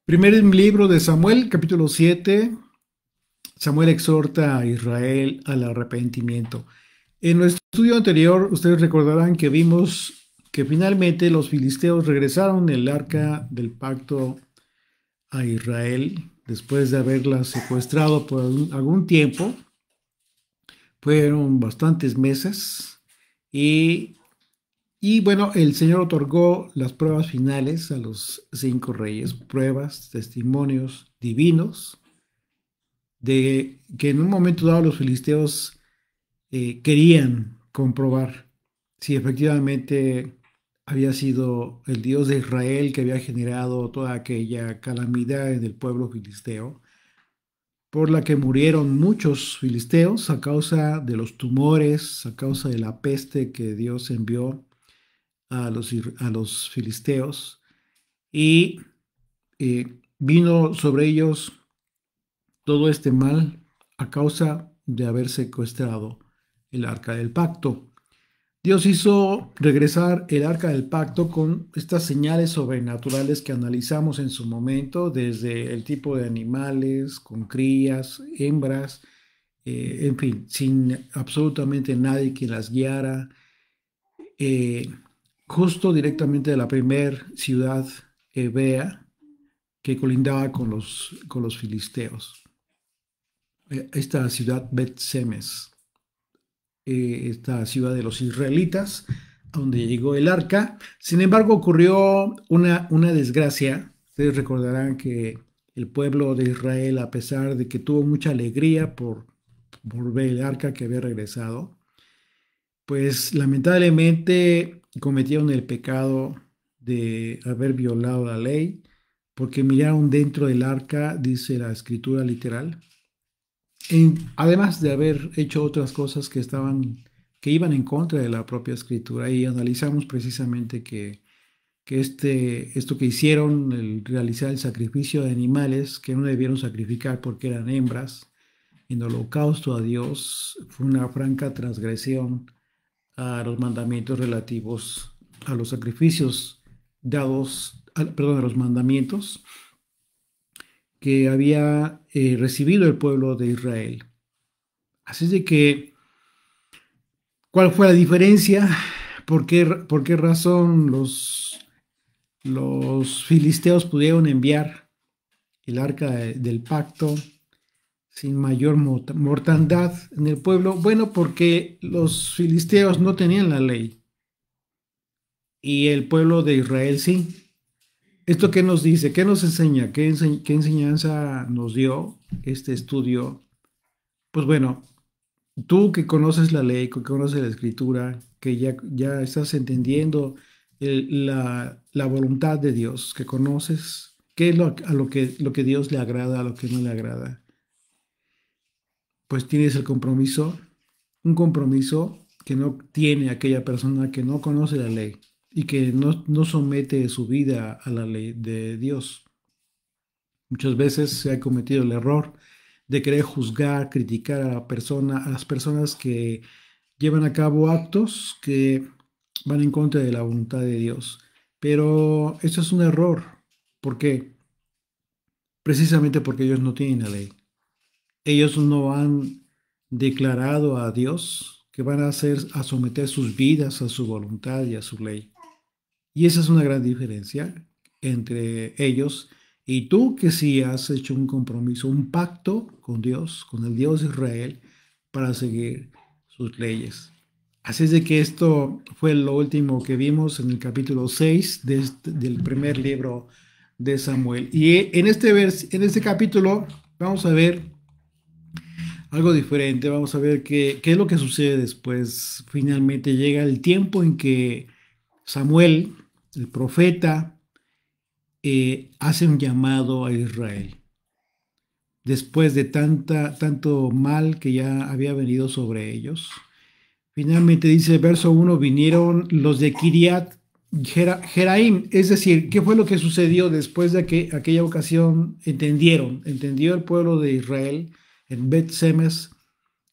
Primer libro de Samuel, capítulo 7. Samuel exhorta a Israel al arrepentimiento. En nuestro estudio anterior, ustedes recordarán que vimos que finalmente los filisteos regresaron el arca del pacto a Israel después de haberla secuestrado por algún tiempo. Fueron bastantes meses y, y bueno, el Señor otorgó las pruebas finales a los 5 reyes, pruebas, testimonios divinos de que en un momento dado los filisteos querían comprobar si efectivamente había sido el Dios de Israel que había generado toda aquella calamidad en el pueblo filisteo, por la que murieron muchos filisteos a causa de los tumores, a causa de la peste que Dios envió a los filisteos, y vino sobre ellos todo este mal a causa de haber secuestrado el arca del pacto. Dios hizo regresar el arca del pacto con estas señales sobrenaturales que analizamos en su momento, desde el tipo de animales, con crías, hembras, en fin, sin absolutamente nadie que las guiara, eh, justo directamente de la primer ciudad hebrea que colindaba con los filisteos. Esta ciudad Bet-Semes, esta ciudad de los israelitas, a donde llegó el arca. Sin embargo, ocurrió una desgracia. Ustedes recordarán que el pueblo de Israel, a pesar de que tuvo mucha alegría por ver el arca que había regresado, pues lamentablemente cometieron el pecado de haber violado la ley, porque miraron dentro del arca, dice la escritura literal, además de haber hecho otras cosas que iban en contra de la propia escritura. Y analizamos precisamente que esto que hicieron, el realizar el sacrificio de animales que no debieron sacrificar porque eran hembras, en holocausto a Dios, fue una franca transgresión a los mandamientos relativos a los sacrificios perdón, a los mandamientos que había recibido el pueblo de Israel. Así es de que, ¿cuál fue la diferencia? Por qué razón los filisteos pudieron enviar el arca del pacto sin mayor mortandad en el pueblo? Bueno, porque los filisteos no tenían la ley y el pueblo de Israel sí. ¿Esto qué nos dice? ¿Qué nos enseña? ¿Qué enseñanza nos dio este estudio? Pues bueno, tú que conoces la ley, que conoces la escritura, que ya estás entendiendo la voluntad de Dios, que conoces qué es lo que Dios le agrada, a lo que no le agrada, pues tienes el compromiso, un compromiso que no tiene aquella persona que no conoce la ley y que no somete su vida a la ley de Dios. Muchas veces se ha cometido el error de querer juzgar, criticar a las personas que llevan a cabo actos que van en contra de la voluntad de Dios. Pero eso es un error. ¿Por qué? Precisamente porque ellos no tienen la ley. Ellos no han declarado a Dios que van a someter sus vidas a su voluntad y a su ley. Y esa es una gran diferencia entre ellos y tú, que sí has hecho un compromiso, un pacto con Dios, con el Dios de Israel, para seguir sus leyes. Así es de que esto fue lo último que vimos en el capítulo 6 del primer libro de Samuel. Y en este capítulo vamos a ver algo diferente, vamos a ver qué es lo que sucede después. Finalmente llega el tiempo en que Samuel, el profeta, hace un llamado a Israel. Después de tanto mal que ya había venido sobre ellos. Finalmente dice, verso 1, vinieron los de Kiriat Jeraim, es decir, ¿qué fue lo que sucedió después de que aquella ocasión? Entendió el pueblo de Israel en Bet-Semes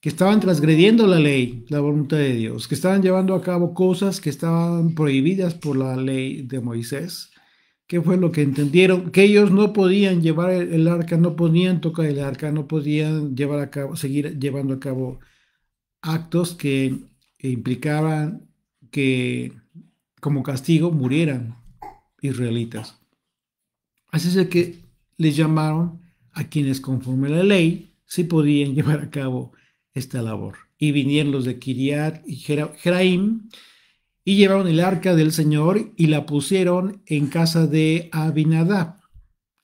que estaban transgrediendo la ley, la voluntad de Dios, que estaban llevando a cabo cosas que estaban prohibidas por la ley de Moisés, ¿Qué fue lo que entendieron? Que ellos no podían llevar el arca, no podían tocar el arca, no podían llevar a cabo, seguir llevando a cabo actos que implicaban que como castigo murieran israelitas. Así es de que les llamaron a quienes conforme a la ley sí podían llevar a cabo esta labor. Y vinieron los de Kiriat y Jeraim y llevaron el arca del Señor y la pusieron en casa de Abinadab,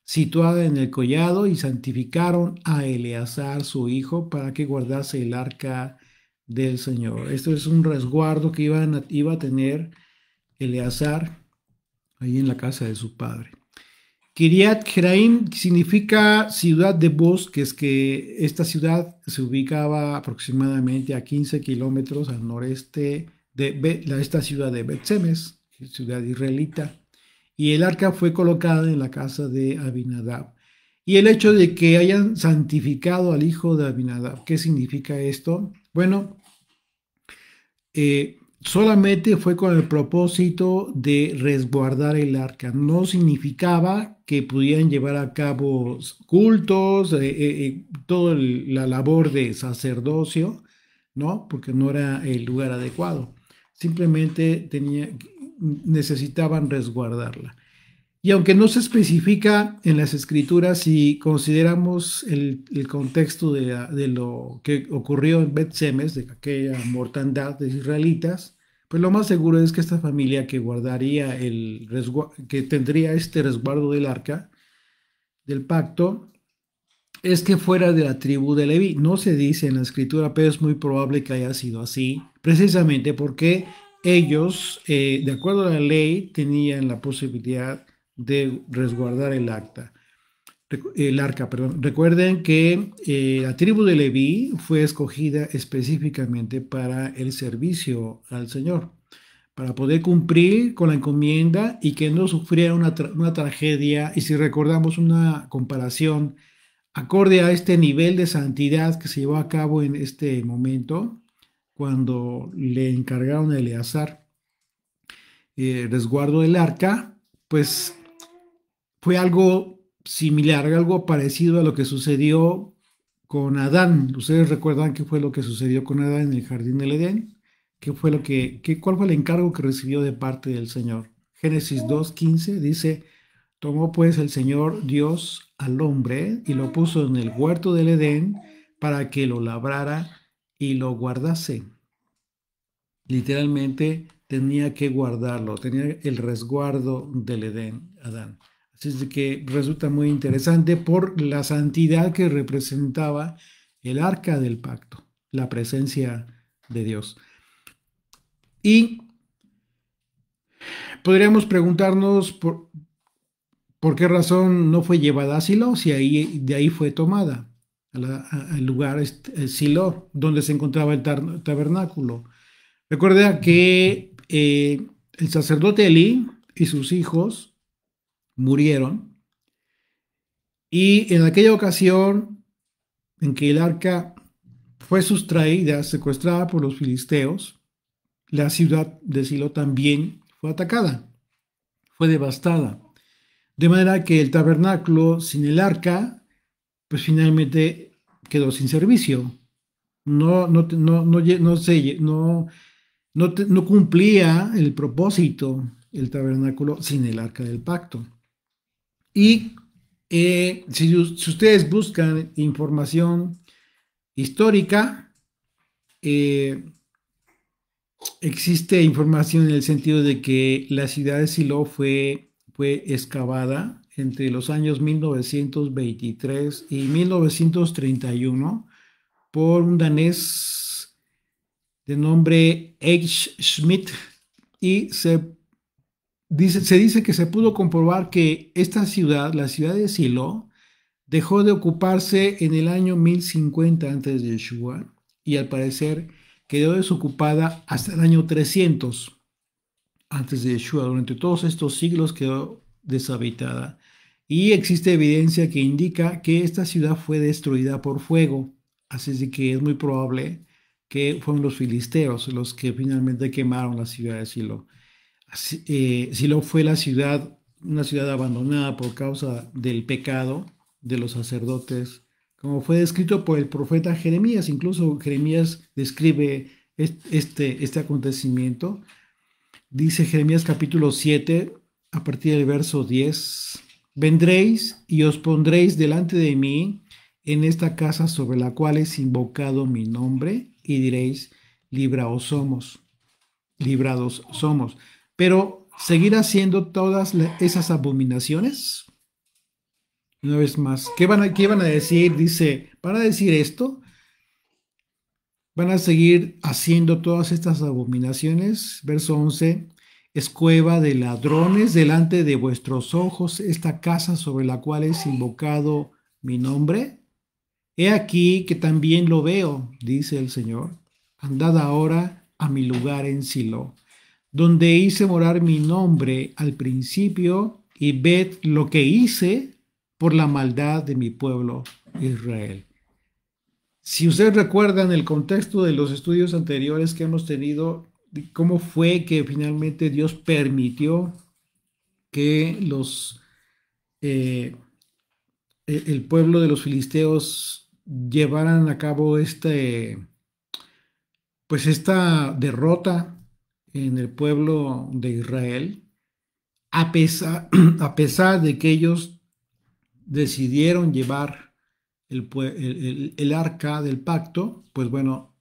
situada en el collado, y santificaron a Eleazar su hijo para que guardase el arca del Señor. Esto es un resguardo que iba a tener Eleazar ahí en la casa de su padre. Kiriat Jeraim significa ciudad de bosques, que esta ciudad se ubicaba aproximadamente a 15 kilómetros al noreste de esta ciudad de Bet-Semes, ciudad israelita, y el arca fue colocada en la casa de Abinadab. Y el hecho de que hayan santificado al hijo de Abinadab, ¿qué significa esto? Bueno, solamente fue con el propósito de resguardar el arca. No significaba que pudieran llevar a cabo cultos, toda la labor de sacerdocio, ¿no? Porque no era el lugar adecuado. Simplemente necesitaban resguardarla. Y aunque no se especifica en las escrituras, si consideramos el contexto de lo que ocurrió en Bet-Semes, de aquella mortandad de israelitas, pues lo más seguro es que esta familia que guardaría que tendría este resguardo del arca, del pacto, es que fuera de la tribu de Leví. No se dice en la escritura, pero es muy probable que haya sido así, precisamente porque ellos, de acuerdo a la ley, tenían la posibilidad de resguardar el arca, perdón. Recuerden que la tribu de Leví fue escogida específicamente para el servicio al Señor, para poder cumplir con la encomienda y que no sufriera una tragedia. Y si recordamos una comparación acorde a este nivel de santidad que se llevó a cabo en este momento, cuando le encargaron a Eleazar resguardo del arca, pues fue algo similar, algo parecido a lo que sucedió con Adán. ¿Ustedes recuerdan qué fue lo que sucedió con Adán en el jardín del Edén? ¿Cuál fue el encargo que recibió de parte del Señor? Génesis 2:15 dice: tomó pues el Señor Dios al hombre y lo puso en el huerto del Edén para que lo labrara y lo guardase. Literalmente tenía que guardarlo, tenía el resguardo del Edén, Adán. Así es de que resulta muy interesante por la santidad que representaba el arca del pacto, la presencia de Dios. Y podríamos preguntarnos por qué razón no fue llevada a Silo, si de ahí fue tomada, al lugar Silo, donde se encontraba el tabernáculo. Recuerda que el sacerdote Elí y sus hijos murieron, y en aquella ocasión en que el arca fue sustraída, secuestrada por los filisteos, la ciudad de Silo también fue atacada, fue devastada. De manera que el tabernáculo sin el arca, pues finalmente quedó sin servicio. No cumplía el propósito el tabernáculo sin el arca del pacto. Y si ustedes buscan información histórica, eh, existe información en el sentido de que la ciudad de Silo fue excavada entre los años 1923 y 1931 por un danés de nombre H. Schmidt, y se dice que se pudo comprobar que esta ciudad, la ciudad de Silo, dejó de ocuparse en el año 1050 antes de Yeshua, y al parecer quedó desocupada hasta el año 300 antes de Yeshua. Durante todos estos siglos quedó deshabitada, y existe evidencia que indica que esta ciudad fue destruida por fuego. Así es de que es muy probable que fueron los filisteos los que finalmente quemaron la ciudad de Silo. Silo fue la ciudad una ciudad abandonada por causa del pecado de los sacerdotes, como fue descrito por el profeta Jeremías. Incluso Jeremías describe este acontecimiento. Dice Jeremías capítulo 7, a partir del verso 10, vendréis y os pondréis delante de mí en esta casa sobre la cual es invocado mi nombre, y diréis, libraos somos, librados somos. Pero seguir haciendo todas esas abominaciones, una vez más, ¿qué van a decir? Dice, ¿van a decir esto? ¿Van a seguir haciendo todas estas abominaciones? Verso 11, es cueva de ladrones delante de vuestros ojos esta casa sobre la cual es invocado mi nombre. He aquí que también lo veo, dice el Señor. Andad ahora a mi lugar en Silo, donde hice morar mi nombre al principio, y ved lo que hice por la maldad de mi pueblo Israel. Si ustedes recuerdan el contexto de los estudios anteriores que hemos tenido, cómo fue que finalmente Dios permitió que eh, el pueblo de los filisteos llevaran a cabo pues esta derrota en el pueblo de Israel, a pesar, a pesar de que ellos decidieron llevar el arca del pacto. Pues bueno,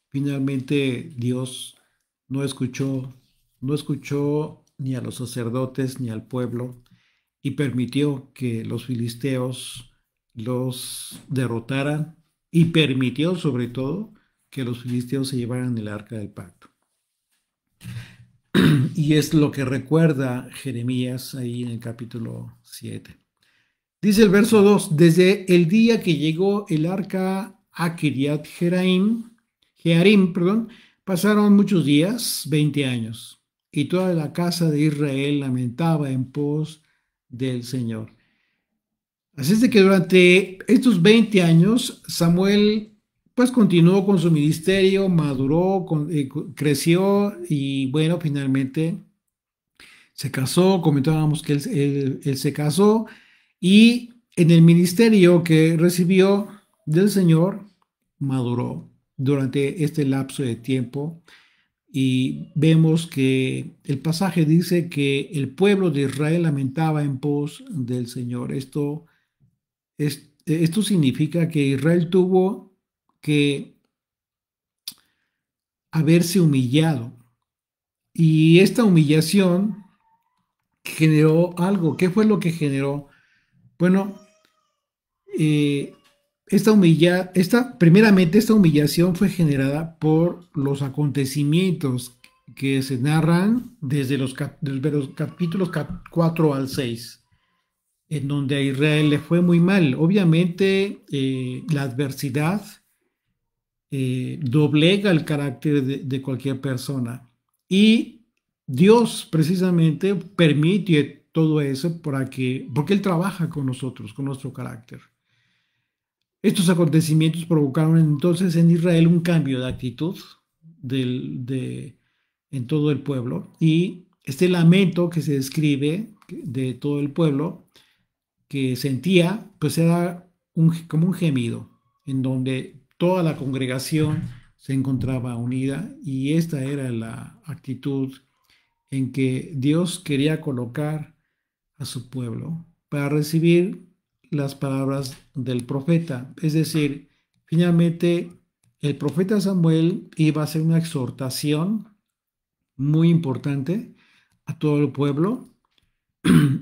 finalmente Dios no escuchó, no escuchó ni a los sacerdotes ni al pueblo, y permitió que los filisteos los derrotaran, y permitió sobre todo que los filisteos se llevaran el arca del pacto. Y es lo que recuerda Jeremías ahí en el capítulo 7. Dice el verso 2, desde el día que llegó el arca a Kiriat Jearim, pasaron muchos días, 20 años, y toda la casa de Israel lamentaba en pos del Señor. Así es de que durante estos 20 años, Samuel pues continuó con su ministerio, maduró, creció, y bueno, finalmente se casó. Comentábamos que él se casó, y en el ministerio que recibió del Señor, maduró durante este lapso de tiempo. Y vemos que el pasaje dice que el pueblo de Israel lamentaba en pos del Señor. Esto significa que Israel tuvo que haberse humillado. Y esta humillación generó algo. ¿Qué fue lo que generó? Bueno, eh, primeramente esta humillación fue generada por los acontecimientos que se narran desde los capítulos 4 al 6, en donde a Israel le fue muy mal. Obviamente, la adversidad doblega el carácter de cualquier persona, y Dios precisamente permite todo eso porque Él trabaja con nosotros, con nuestro carácter. Estos acontecimientos provocaron entonces en Israel un cambio de actitud en todo el pueblo, y este lamento que se describe de todo el pueblo que sentía, pues era como un gemido, en donde toda la congregación se encontraba unida, y esta era la actitud en que Dios quería colocar a su pueblo para recibir las palabras del profeta. Es decir, finalmente el profeta Samuel iba a hacer una exhortación muy importante a todo el pueblo,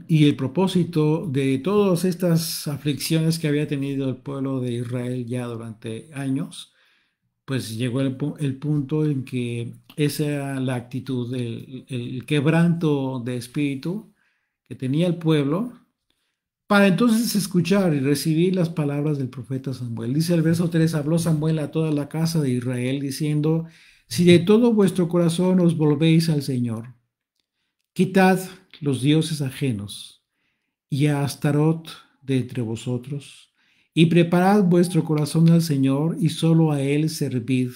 y el propósito de todas estas aflicciones que había tenido el pueblo de Israel ya durante años, pues llegó el punto en que esa era la actitud, el quebranto de espíritu que tenía el pueblo, para entonces escuchar y recibir las palabras del profeta Samuel. Dice el verso 3, habló Samuel a toda la casa de Israel, diciendo, si de todo vuestro corazón os volvéis al Señor, quitad los dioses ajenos y a Astarot de entre vosotros, y preparad vuestro corazón al Señor, y solo a Él servid,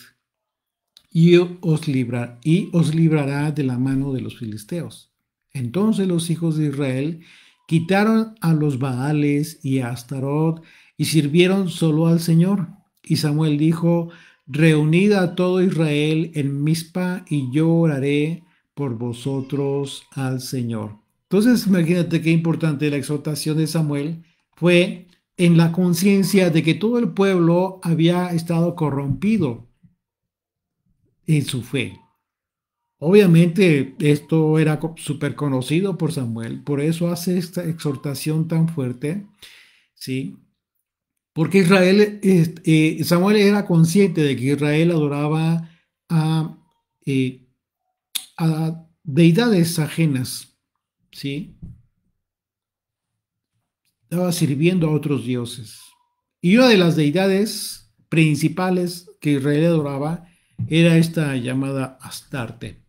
y os librará de la mano de los filisteos. Entonces los hijos de Israel quitaron a los Baales y a Astarot y sirvieron solo al Señor. Y Samuel dijo: reunid a todo Israel en Mizpa y yo oraré por vosotros al Señor. Entonces, imagínate qué importante la exhortación de Samuel fue en la conciencia de que todo el pueblo había estado corrompido en su fe. Obviamente esto era súper conocido por Samuel, por eso hace esta exhortación tan fuerte, ¿sí? Porque Samuel era consciente de que Israel adoraba a, eh, a deidades ajenas, ¿sí? Estaba sirviendo a otros dioses. Y una de las deidades principales que Israel adoraba era esta llamada Astarte.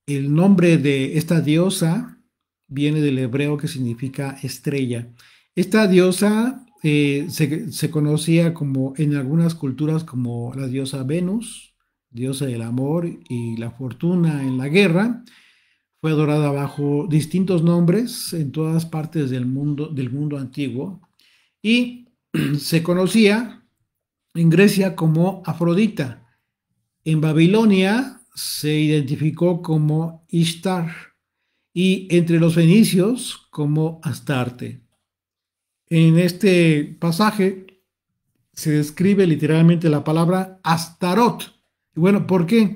El nombre de esta diosa viene del hebreo que significa estrella. Esta diosa se conocía como en algunas culturas como la diosa Venus, diosa del amor y la fortuna en la guerra. Fue adorada bajo distintos nombres en todas partes del mundo antiguo y se conocía en Grecia como Afrodita. En Babilonia se identificó como Ishtar y entre los fenicios como Astarte. En este pasaje se describe literalmente la palabra Astarot. Y bueno, ¿por qué?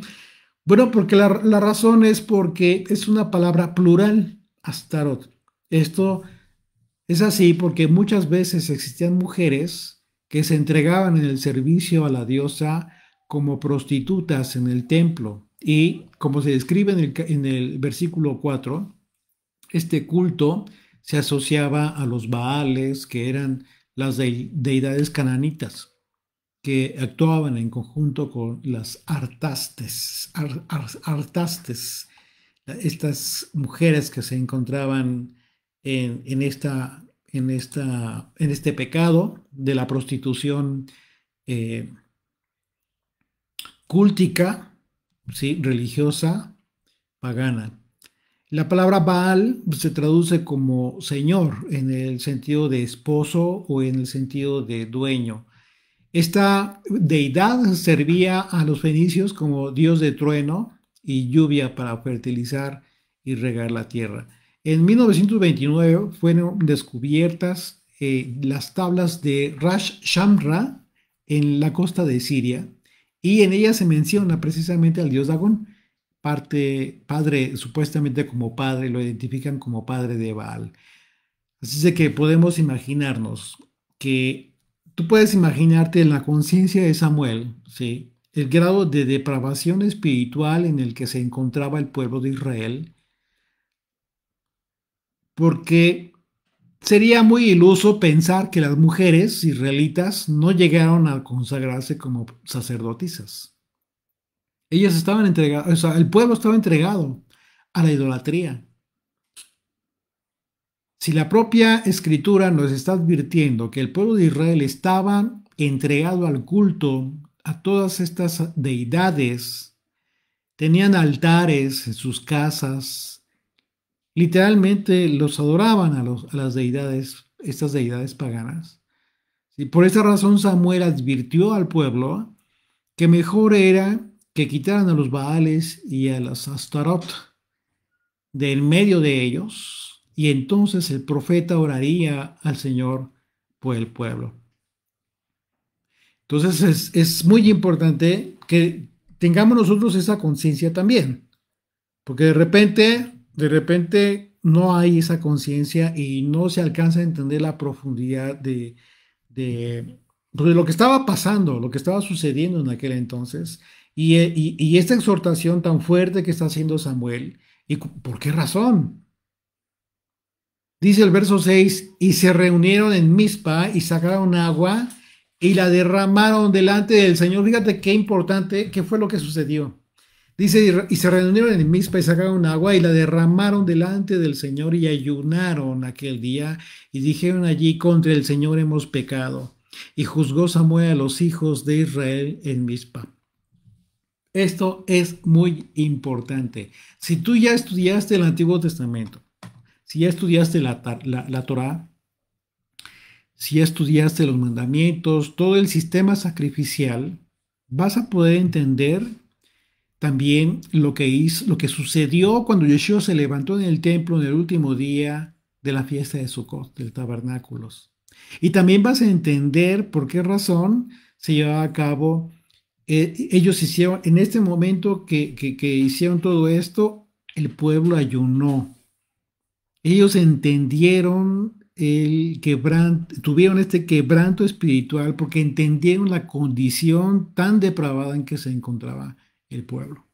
Bueno, porque la razón es porque es una palabra plural, Astarot. Esto es así porque muchas veces existían mujeres que se entregaban en el servicio a la diosa como prostitutas en el templo. Y como se describe en el versículo 4, este culto se asociaba a los Baales, que eran las deidades cananitas, que actuaban en conjunto con las artastes, estas mujeres que se encontraban en este pecado de la prostitución eh, cúltica, ¿sí? Religiosa, pagana. La palabra Baal se traduce como señor en el sentido de esposo o en el sentido de dueño. Esta deidad servía a los fenicios como dios de trueno y lluvia para fertilizar y regar la tierra. En 1929 fueron descubiertas las tablas de Ras Shamra en la costa de Siria y en ellas se menciona precisamente al dios Dagón, padre, supuestamente como padre, lo identifican como padre de Baal. Así es que podemos imaginarnos que tú puedes imaginarte en la conciencia de Samuel, ¿sí? El grado de depravación espiritual en el que se encontraba el pueblo de Israel, porque sería muy iluso pensar que las mujeres israelitas no llegaron a consagrarse como sacerdotisas. Ellas estaban entregadas, o sea, el pueblo estaba entregado a la idolatría. Si la propia escritura nos está advirtiendo que el pueblo de Israel estaba entregado al culto a todas estas deidades, tenían altares en sus casas, literalmente los adoraban a las deidades, estas deidades paganas. Y por esa razón Samuel advirtió al pueblo que mejor era que quitaran a los Baales y a las Astarot de en medio de ellos, y entonces el profeta oraría al Señor por el pueblo. Entonces es muy importante que tengamos nosotros esa conciencia también, porque de repente no hay esa conciencia y no se alcanza a entender la profundidad pues, de lo que estaba pasando, lo que estaba sucediendo en aquel entonces, y esta exhortación tan fuerte que está haciendo Samuel. ¿Y por qué razón? Dice el verso 6, y se reunieron en Mizpa y sacaron agua y la derramaron delante del Señor. Fíjate qué importante, qué fue lo que sucedió. Dice, y se reunieron en Mizpa y sacaron agua y la derramaron delante del Señor y ayunaron aquel día y dijeron allí: contra el Señor hemos pecado. Y juzgó Samuel a los hijos de Israel en Mizpa. Esto es muy importante. Si tú ya estudiaste el Antiguo Testamento, si ya estudiaste la Torá, si ya estudiaste los mandamientos, todo el sistema sacrificial, vas a poder entender también lo que sucedió cuando Yeshua se levantó en el templo en el último día de la fiesta de Sukkot, del tabernáculos. Y también vas a entender por qué razón se llevaba a cabo. Ellos hicieron, en este momento que hicieron todo esto, el pueblo ayunó. Ellos entendieron el quebranto, tuvieron este quebranto espiritual porque entendieron la condición tan depravada en que se encontraba el pueblo.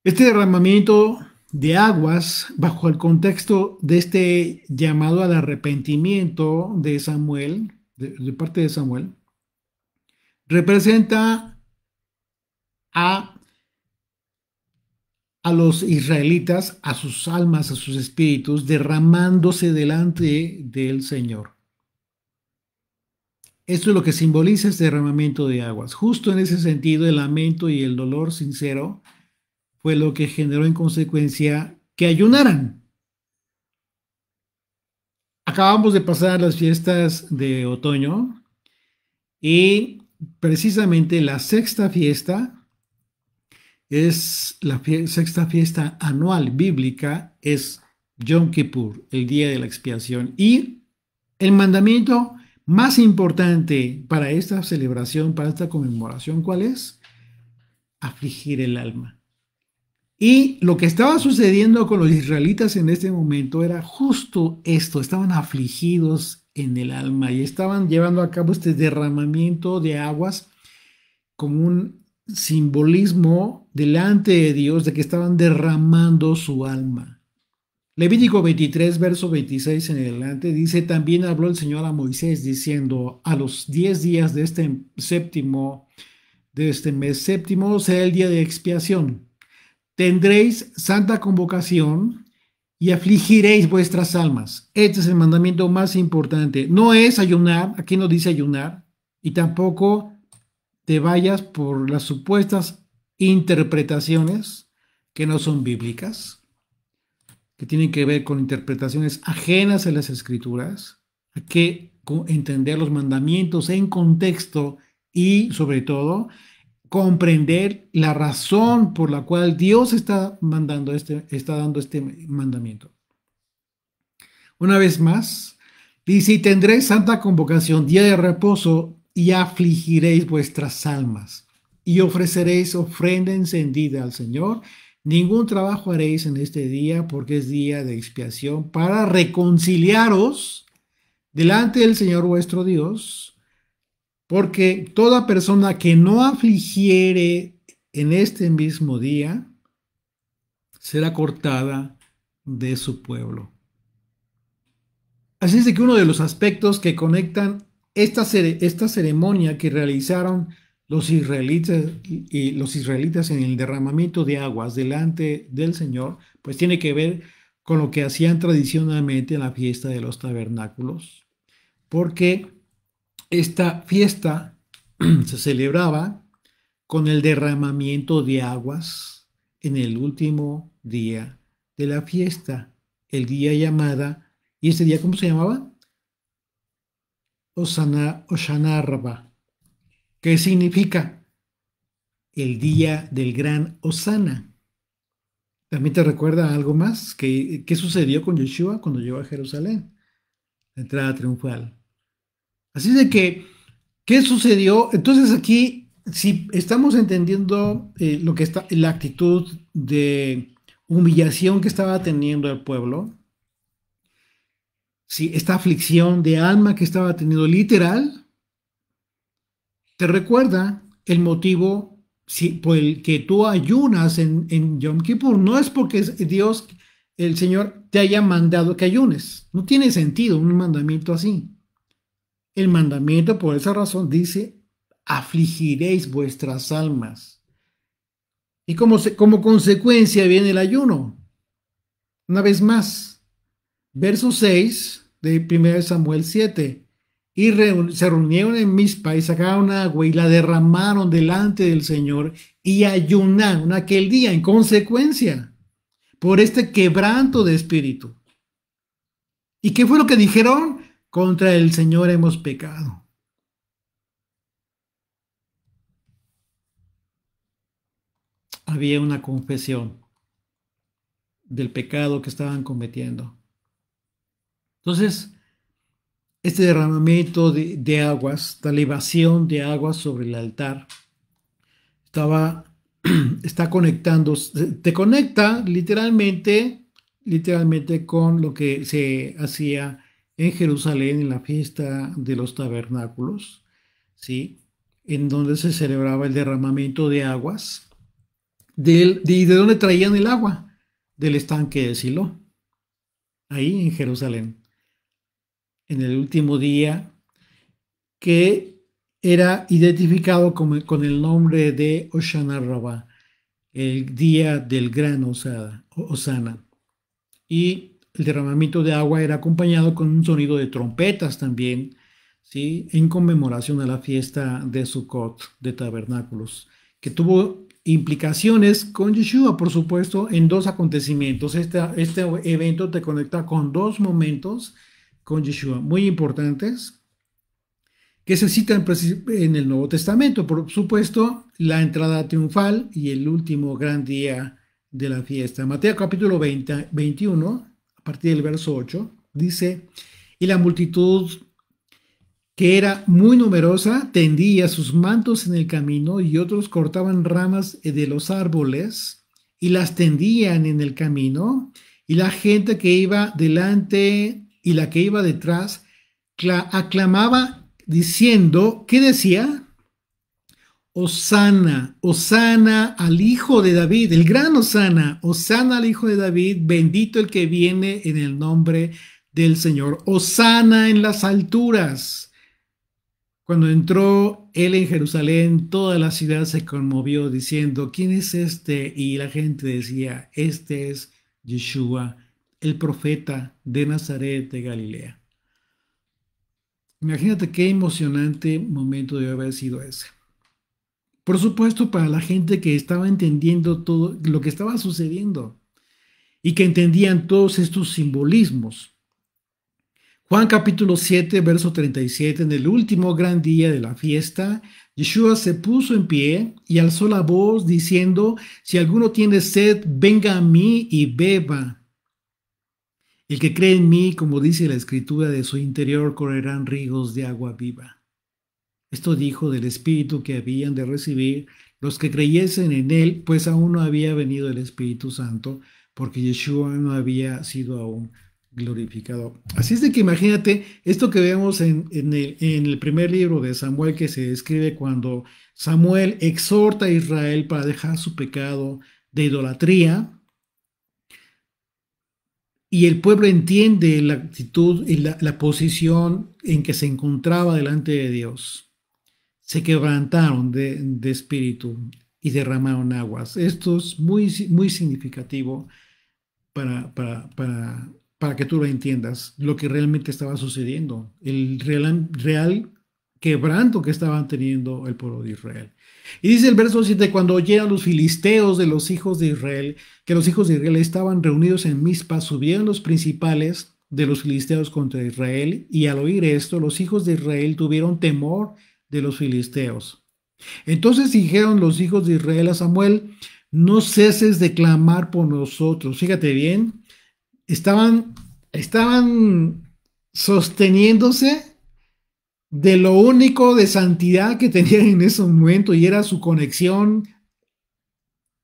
Este derramamiento de aguas, bajo el contexto de este llamado al arrepentimiento de Samuel, de parte de Samuel, representa a, a los israelitas, a sus almas, a sus espíritus, derramándose delante del Señor. Esto es lo que simboliza este derramamiento de aguas. Justo en ese sentido, el lamento y el dolor sincero fue lo que generó en consecuencia que ayunaran. Acabamos de pasar las fiestas de otoño y precisamente la sexta fiesta es la sexta fiesta anual bíblica, es Yom Kippur, el día de la expiación. Y el mandamiento más importante para esta celebración, para esta conmemoración, ¿cuál es? Afligir el alma. Y lo que estaba sucediendo con los israelitas en este momento era justo esto, estaban afligidos en el alma y estaban llevando a cabo este derramamiento de aguas como un simbolismo delante de Dios de que estaban derramando su alma. Levítico 23, verso 26 en adelante dice, también habló el Señor a Moisés diciendo, a los 10 días de este mes séptimo será el día de expiación. Tendréis santa convocación y afligiréis vuestras almas. Este es el mandamiento más importante. No es ayunar, aquí no dice ayunar, y tampoco te vayas por las supuestas interpretaciones que no son bíblicas, que tienen que ver con interpretaciones ajenas a las escrituras. Hay que entender los mandamientos en contexto y, sobre todo, comprender la razón por la cual Dios está dando este mandamiento. Una vez más, dice, y tendréis santa convocación, día de reposo, y afligiréis vuestras almas, y ofreceréis ofrenda encendida al Señor. Ningún trabajo haréis en este día, porque es día de expiación, para reconciliaros delante del Señor vuestro Dios, porque toda persona que no afligiere en este mismo día será cortada de su pueblo. Así es de que uno de los aspectos que conectan esta ceremonia que realizaron los israelitas en el derramamiento de aguas delante del Señor, pues tiene que ver con lo que hacían tradicionalmente en la fiesta de los tabernáculos, porque esta fiesta se celebraba con el derramamiento de aguas en el último día de la fiesta, el día llamada, ¿y ese día cómo se llamaba? Hoshana Rabbah, que significa el día del gran Hosana. ¿También te recuerda algo más? ¿Qué sucedió con Yeshua cuando llegó a Jerusalén? La entrada triunfal. Así de que, ¿qué sucedió? Entonces aquí, si estamos entendiendo lo que está, la actitud de humillación que estaba teniendo el pueblo, si esta aflicción de alma que estaba teniendo literal, te recuerda el motivo por el que tú ayunas en Yom Kippur. No es porque Dios, el Señor, te haya mandado que ayunes. No tiene sentido un mandamiento así. El mandamiento, por esa razón, dice, afligiréis vuestras almas. Y como consecuencia viene el ayuno. Una vez más, verso 6 de 1 Samuel 7. y se reunieron en Mizpa y sacaron agua y la derramaron delante del Señor y ayunaron aquel día en consecuencia por este quebranto de espíritu. ¿Y qué fue lo que dijeron? Contra el Señor hemos pecado. Había una confesión del pecado que estaban cometiendo. Entonces, este derramamiento de aguas, esta libación de aguas sobre el altar, está conectando, te conecta literalmente con lo que se hacía en Jerusalén en la fiesta de los tabernáculos, ¿sí? En donde se celebraba el derramamiento de aguas. ¿De dónde traían el agua? Del estanque de Silo, ahí en Jerusalén, en el último día que era identificado con el nombre de Hoshana Rabbah, el día del gran Osana. Y el derramamiento de agua era acompañado con un sonido de trompetas también, ¿sí? En conmemoración a la fiesta de Sukkot, de tabernáculos, que tuvo implicaciones con Yeshua, por supuesto, en dos acontecimientos. Este evento te conecta con dos momentos con Yeshua muy importantes que se citan en el Nuevo Testamento. Por supuesto, la entrada triunfal y el último gran día de la fiesta. Mateo capítulo 21, a partir del verso 8, dice, y la multitud, que era muy numerosa, tendía sus mantos en el camino, y otros cortaban ramas de los árboles y las tendían en el camino, y la gente que iba delante y la que iba detrás aclamaba diciendo, ¿qué decía? Osana, Osana al Hijo de David, el gran Osana, Osana al Hijo de David, bendito el que viene en el nombre del Señor, Osana en las alturas. Cuando entró él en Jerusalén, toda la ciudad se conmovió diciendo, ¿quién es este? Y la gente decía, este es Yeshua, el profeta de Nazaret de Galilea. Imagínate qué emocionante momento debe haber sido ese. Por supuesto, para la gente que estaba entendiendo todo lo que estaba sucediendo y que entendían todos estos simbolismos. Juan capítulo 7, verso 37, en el último gran día de la fiesta, Yeshua se puso en pie y alzó la voz diciendo, si alguno tiene sed, venga a mí y beba. El que cree en mí, como dice la escritura, de su interior correrán ríos de agua viva. Esto dijo del Espíritu que habían de recibir los que creyesen en él, pues aún no había venido el Espíritu Santo, porque Yeshua no había sido aún glorificado. Así es de que imagínate esto que vemos en el primer libro de Samuel, que se describe cuando Samuel exhorta a Israel para dejar su pecado de idolatría. Y el pueblo entiende la actitud y la posición en que se encontraba delante de Dios. Se quebrantaron de espíritu y derramaron aguas. Esto es muy, muy significativo para que tú lo entiendas, lo que realmente estaba sucediendo, el real quebranto que estaban teniendo el pueblo de Israel. Y dice el verso 7, cuando oyeron los filisteos de los hijos de Israel, que los hijos de Israel estaban reunidos en Mizpa, subieron los principales de los filisteos contra Israel, y al oír esto, los hijos de Israel tuvieron temor de los filisteos. Entonces dijeron los hijos de Israel a Samuel, no ceses de clamar por nosotros. Fíjate bien, estaban sosteniéndose de lo único de santidad que tenían en ese momento, y era su conexión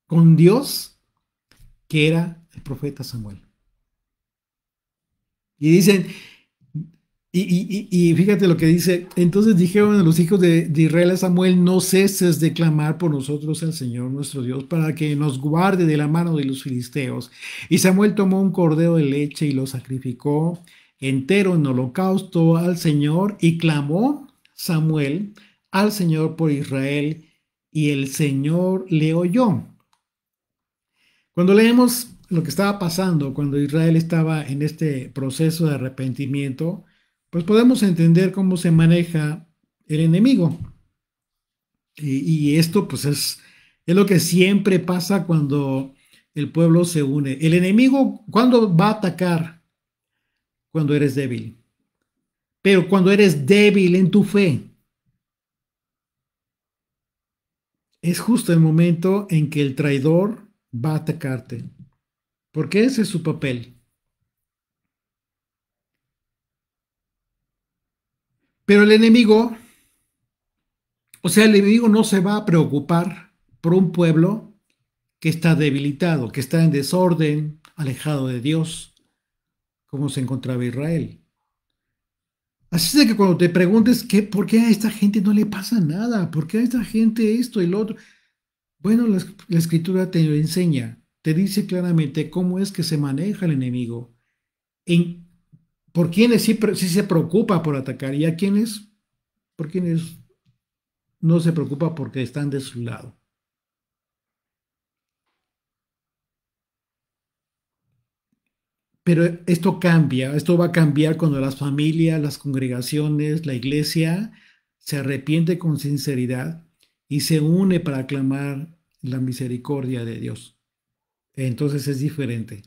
con Dios, que era el profeta Samuel. Y dicen, y fíjate lo que dice, entonces dijeron a los hijos de Israel a Samuel, no ceses de clamar por nosotros al Señor nuestro Dios, para que nos guarde de la mano de los filisteos. Y Samuel tomó un cordero de leche y lo sacrificó entero en holocausto al Señor, y clamó Samuel al Señor por Israel, y el Señor le oyó. Cuando leemos lo que estaba pasando, cuando Israel estaba en este proceso de arrepentimiento, pues podemos entender cómo se maneja el enemigo. Y esto pues es lo que siempre pasa cuando el pueblo se une. El enemigo, ¿cuándo va a atacar? Cuando eres débil. Pero cuando eres débil en tu fe, es justo el momento en que el traidor va a atacarte. Porque ese es su papel. Pero el enemigo, o sea, el enemigo no se va a preocupar por un pueblo que está debilitado, que está en desorden, alejado de Dios, como se encontraba Israel. Así es de que cuando te preguntes por qué a esta gente no le pasa nada, por qué a esta gente esto y lo otro, bueno, la escritura te lo enseña, te dice claramente cómo es que se maneja el enemigo, en, por quienes sí se preocupa por atacar y a quienes, por quienes no se preocupa porque están de su lado. Pero esto va a cambiar cuando las familias, las congregaciones, la iglesia se arrepiente con sinceridad y se une para clamar la misericordia de Dios. Entonces es diferente,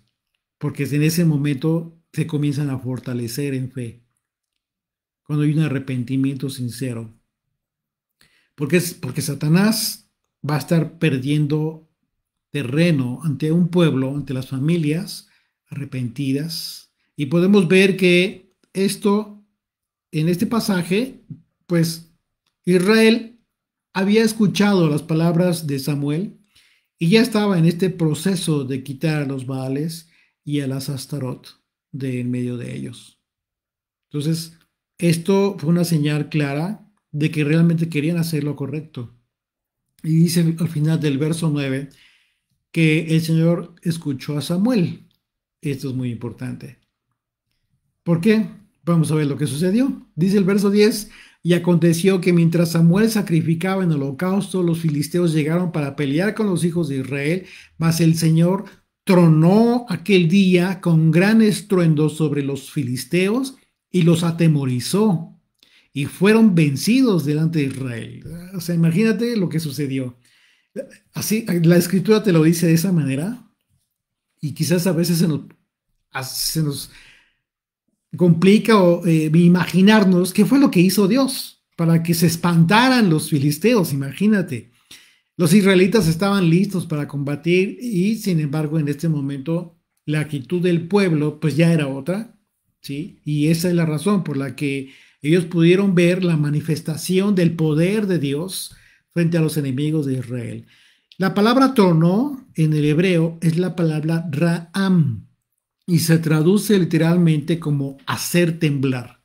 porque en ese momento se comienzan a fortalecer en fe, cuando hay un arrepentimiento sincero. Porque Satanás va a estar perdiendo terreno ante un pueblo, ante las familias arrepentidas. Y podemos ver que esto, en este pasaje, pues Israel había escuchado las palabras de Samuel y ya estaba en este proceso de quitar a los Baales y a las Astarot de en medio de ellos. Entonces, esto fue una señal clara de que realmente querían hacer lo correcto. Y dice al final del verso 9 que el Señor escuchó a Samuel. Esto es muy importante. ¿Por qué? Vamos a ver lo que sucedió. Dice el verso 10, y aconteció que mientras Samuel sacrificaba en holocausto, los filisteos llegaron para pelear con los hijos de Israel, mas el Señor tronó aquel día con gran estruendo sobre los filisteos y los atemorizó y fueron vencidos delante de Israel. O sea, imagínate lo que sucedió. Así, la escritura te lo dice de esa manera y quizás a veces se nos complica imaginarnos qué fue lo que hizo Dios para que se espantaran los filisteos, imagínate. Los israelitas estaban listos para combatir y sin embargo en este momento la actitud del pueblo pues ya era otra, ¿sí? Y esa es la razón por la que ellos pudieron ver la manifestación del poder de Dios frente a los enemigos de Israel. La palabra tronó en el hebreo es la palabra Ra'am y se traduce literalmente como hacer temblar.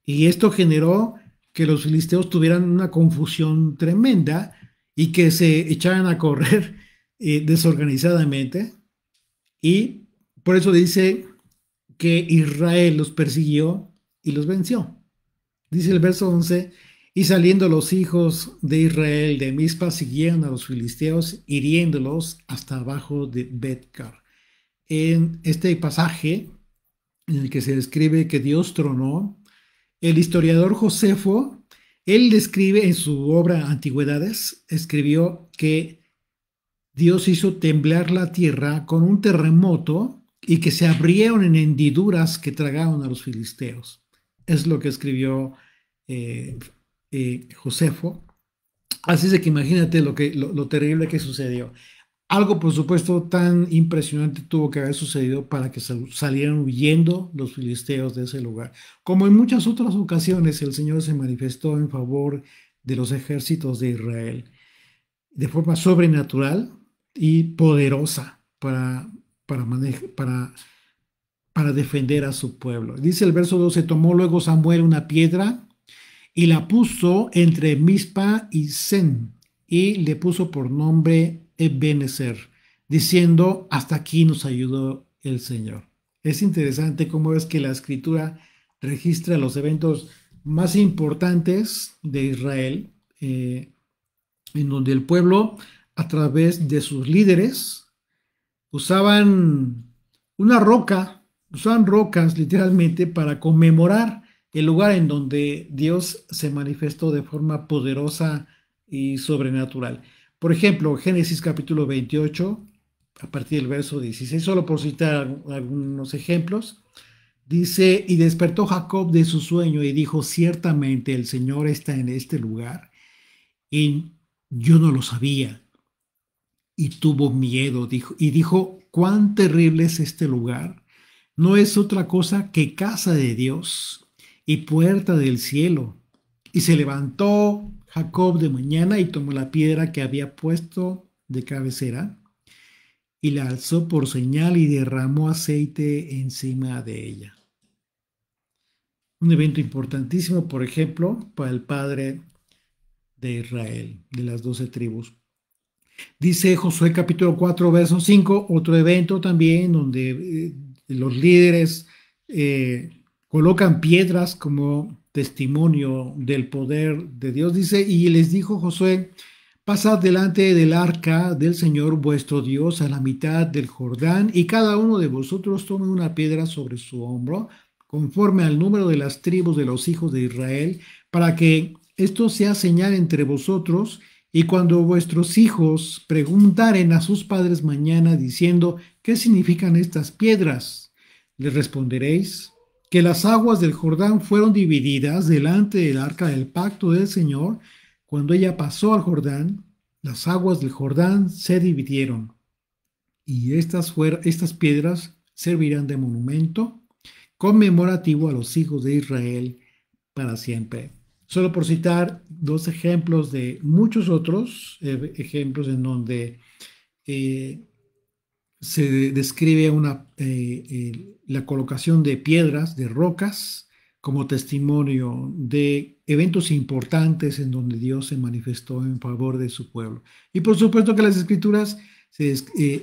Y esto generó que los filisteos tuvieran una confusión tremenda y que se echaran a correr desorganizadamente. Y por eso dice que Israel los persiguió y los venció. Dice el verso 11, y saliendo los hijos de Israel de Mizpa siguieron a los filisteos, hiriéndolos hasta abajo de Betcar. En este pasaje en el que se describe que Dios tronó, el historiador Josefo, él describe en su obra Antigüedades, escribió que Dios hizo temblar la tierra con un terremoto y que se abrieron en hendiduras que tragaron a los filisteos. Es lo que escribió Josefo. Así es de que imagínate lo terrible que sucedió. Algo, por supuesto, tan impresionante tuvo que haber sucedido para que salieran huyendo los filisteos de ese lugar. Como en muchas otras ocasiones, el Señor se manifestó en favor de los ejércitos de Israel de forma sobrenatural y poderosa para, para defender a su pueblo. Dice el verso 12, tomó luego Samuel una piedra y la puso entre Mizpa y Sen y le puso por nombre Ebenezer, diciendo, hasta aquí nos ayudó el Señor. Es interesante cómo es que la escritura registra los eventos más importantes de Israel, en donde el pueblo, a través de sus líderes, usaban una roca, usaban rocas literalmente para conmemorar el lugar en donde Dios se manifestó de forma poderosa y sobrenatural. Por ejemplo, Génesis capítulo 28, a partir del verso 16, solo por citar algunos ejemplos, dice, y despertó Jacob de su sueño y dijo, ciertamente el Señor está en este lugar, y yo no lo sabía, y tuvo miedo, dijo, cuán terrible es este lugar. No es otra cosa que casa de Dios y puerta del cielo. Y se levantó Jacob de mañana y tomó la piedra que había puesto de cabecera y la alzó por señal y derramó aceite encima de ella. Un evento importantísimo, por ejemplo, para el padre de Israel, de las 12 tribus. Dice Josué capítulo 4, verso 5, otro evento también donde los líderes colocan piedras como testimonio del poder de Dios. Dice, y les dijo Josué, pasad delante del arca del Señor vuestro Dios a la mitad del Jordán, y cada uno de vosotros tome una piedra sobre su hombro, conforme al número de las tribus de los hijos de Israel, para que esto sea señal entre vosotros. Y cuando vuestros hijos preguntaren a sus padres mañana diciendo, ¿qué significan estas piedras? Les responderéis que las aguas del Jordán fueron divididas delante del arca del pacto del Señor. Cuando ella pasó al Jordán, las aguas del Jordán se dividieron. Y estas piedras servirán de monumento conmemorativo a los hijos de Israel para siempre. Solo por citar dos ejemplos de muchos otros ejemplos en donde eh, se describe la colocación de piedras, de rocas, como testimonio de eventos importantes en donde Dios se manifestó en favor de su pueblo. Y por supuesto que las escrituras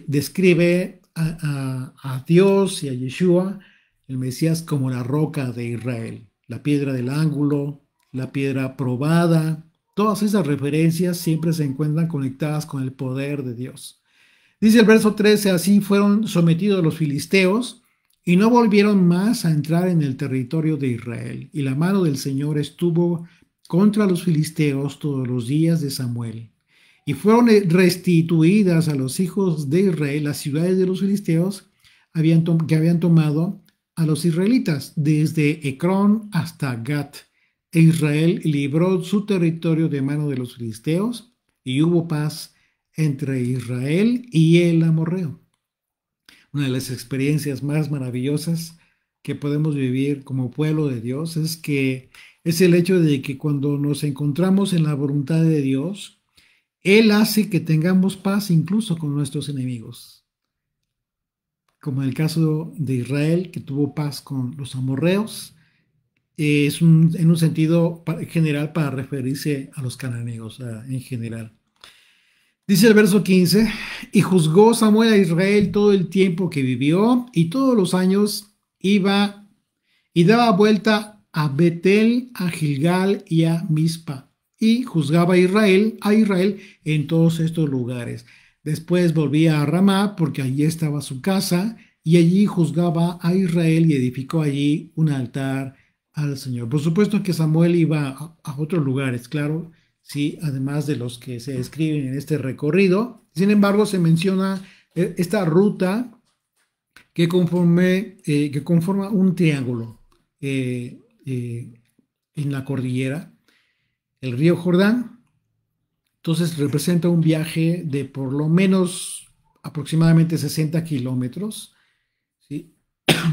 describe a Dios y a Yeshua, el Mesías, como la roca de Israel, la piedra del ángulo, la piedra probada. Todas esas referencias siempre se encuentran conectadas con el poder de Dios. Dice el verso 13, así fueron sometidos los filisteos y no volvieron más a entrar en el territorio de Israel. Y la mano del Señor estuvo contra los filisteos todos los días de Samuel. Y fueron restituidas a los hijos de Israel las ciudades de los filisteos que habían tomado a los israelitas, desde Ecrón hasta Gat. E Israel libró su territorio de mano de los filisteos y hubo paz entre Israel y el amorreo. Una de las experiencias más maravillosas que podemos vivir como pueblo de Dios es el hecho de que cuando nos encontramos en la voluntad de Dios, Él hace que tengamos paz incluso con nuestros enemigos. Como en el caso de Israel, que tuvo paz con los amorreos, en un sentido general para referirse a los cananeos en general. Dice el verso 15, y juzgó Samuel a Israel todo el tiempo que vivió, y todos los años iba y daba vuelta a Betel, a Gilgal y a Mizpa, y juzgaba a Israel en todos estos lugares. Después volvía a Ramá, porque allí estaba su casa, y allí juzgaba a Israel y edificó allí un altar al Señor. Por supuesto que Samuel iba a otros lugares, claro, sí, además de los que se describen en este recorrido. Sin embargo, se menciona esta ruta que conforma un triángulo en la cordillera, el río Jordán. Entonces representa un viaje de por lo menos aproximadamente 60 kilómetros, ¿sí?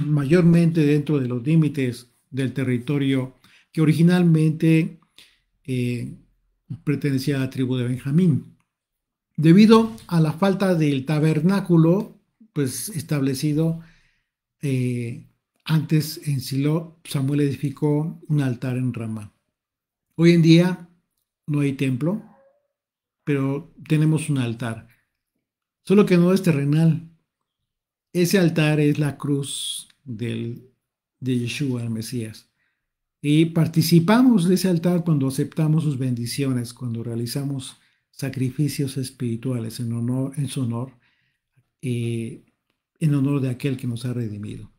Mayormente dentro de los límites del territorio que originalmente eh, pertenecía a la tribu de Benjamín. Debido a la falta del tabernáculo, pues establecido antes en Silo, Samuel edificó un altar en Ramá. Hoy en día no hay templo, pero tenemos un altar, solo que no es terrenal. Ese altar es la cruz de Yeshua, el Mesías. Y participamos de ese altar cuando aceptamos sus bendiciones, cuando realizamos sacrificios espirituales en su honor, en honor de aquel que nos ha redimido.